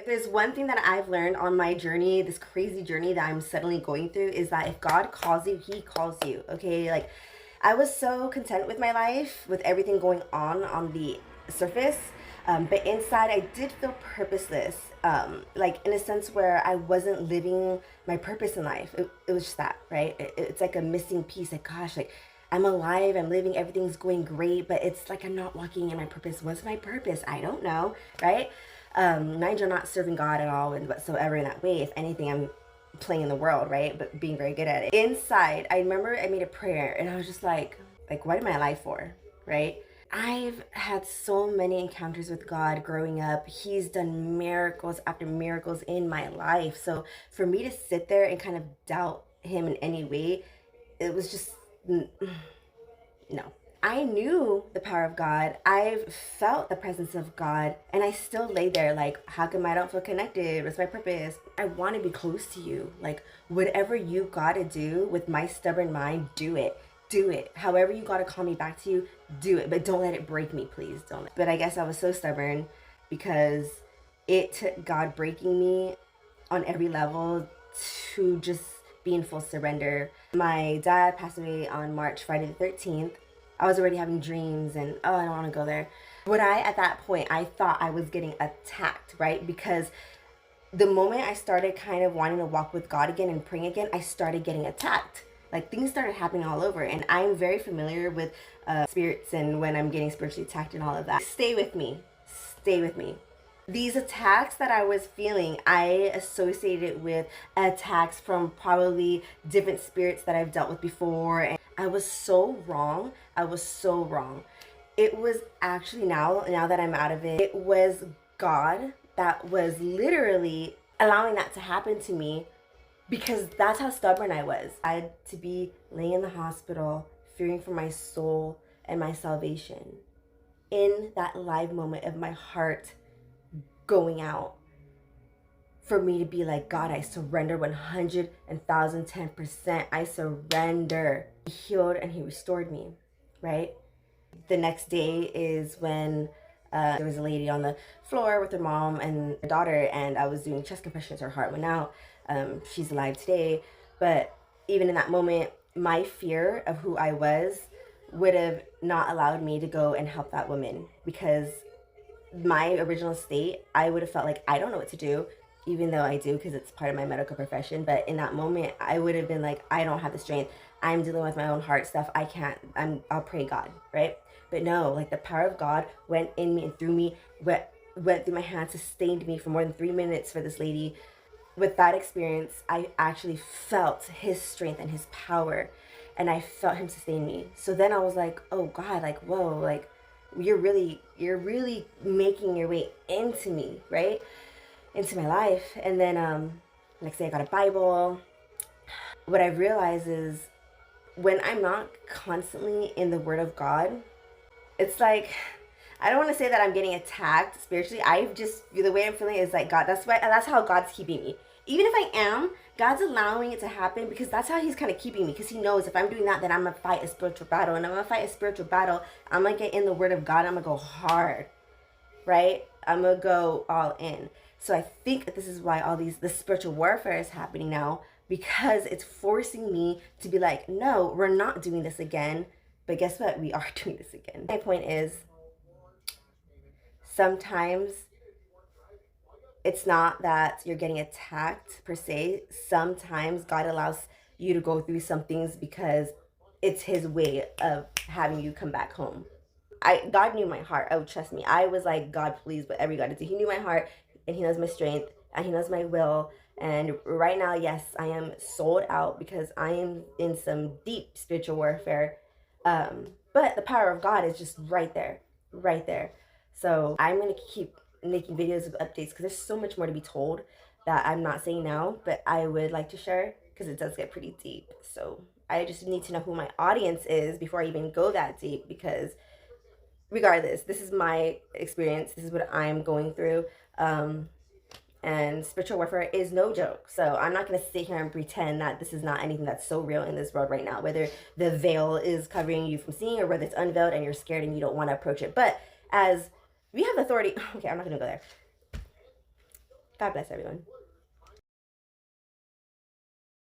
There's one thing that I've learned on my journey, this crazy journey that I'm suddenly going through, is that if God calls you, he calls you. Okay, like I was so content with my life, with everything going on the surface, but inside I did feel purposeless, like in a sense where I wasn't living my purpose in life. It was just that, right? It's like a missing piece. Like, gosh, like I'm alive, I'm living, everything's going great, but it's like I'm not walking in my purpose. What's my purpose? I don't know, right? Mind you, I'm not serving God at all and whatsoever in that way. If anything, I'm playing in the world, right? But being very good at it. Inside, I remember I made a prayer and I was just like, what am I alive for, right? I've had so many encounters with God growing up. He's done miracles after miracles in my life. So for me to sit there and kind of doubt him in any way, it was just no. I knew the power of God. I've felt the presence of God, and I still lay there like, how come I don't feel connected? What's my purpose? I want to be close to you. Like, whatever you got to do with my stubborn mind, do it. Do it. However you got to call me back to you, do it. But don't let it break me, please. Don't. But I guess I was so stubborn because it took God breaking me on every level to just be in full surrender. My dad passed away on Friday the 13th. I was already having dreams and, oh, I don't want to go there. But at that point, I thought I was getting attacked, right? Because the moment I started kind of wanting to walk with God again and praying again, I started getting attacked. Like things started happening all over. And I'm very familiar with spirits and when I'm getting spiritually attacked and all of that. Stay with me. Stay with me. These attacks that I was feeling, I associated with attacks from probably different spirits that I've dealt with before. And I was so wrong. I was so wrong. It was actually now that I'm out of it, it was God that was literally allowing that to happen to me because that's how stubborn I was. I had to be laying in the hospital, fearing for my soul and my salvation. In that live moment of my heart going out, for me to be like, God, I surrender 100 and 1000%. I surrender. He healed and he restored me, right? The next day is when there was a lady on the floor with her mom and her daughter, and I was doing chest compressions. Her heart went out. She's alive today. But even in that moment, my fear of who I was would have not allowed me to go and help that woman because my original state, I would have felt like I don't know what to do, even though I do because it's part of my medical profession. But in that moment, I would have been like, I don't have the strength. I'm dealing with my own heart stuff. I can't. I'll pray God, right? But no, like the power of God went in me and through me, went through my hands, sustained me for more than 3 minutes for this lady. With that experience, I actually felt his strength and his power, and I felt him sustain me. So then I was like, oh God, like, whoa, like you're really making your way into me, right? Into my life. And then next day I got a Bible. What I realized is when I'm not constantly in the Word of God, it's like, I don't want to say that I'm getting attacked spiritually. I just, the way I'm feeling is like, God, that's how God's keeping me. Even if I am, God's allowing it to happen because that's how he's kind of keeping me. Because he knows if I'm doing that, then I'm going to fight a spiritual battle. And I'm going to fight a spiritual battle. I'm going to get in the Word of God. I'm going to go hard, right? I'm going to go all in. So I think that this is why the spiritual warfare is happening now, because it's forcing me to be like, no, we're not doing this again. But guess what? We are doing this again. My point is, sometimes it's not that you're getting attacked per se. Sometimes God allows you to go through some things because it's his way of having you come back home. God knew my heart. Oh, trust me. I was like, God, please, whatever you got to do. He knew my heart and he knows my strength and he knows my will. And right now, yes, I am sold out because I am in some deep spiritual warfare. But the power of God is just right there, right there. So I'm going to keep making videos of updates because there's so much more to be told that I'm not saying now, but I would like to share because it does get pretty deep. So I just need to know who my audience is before I even go that deep, because regardless, this is my experience. This is what I'm going through. And spiritual warfare is no joke. So I'm not going to sit here and pretend that this is not anything that's so real in this world right now, whether the veil is covering you from seeing or whether it's unveiled and you're scared and you don't want to approach it. But as we have authority, okay, I'm not going to go there. God bless everyone.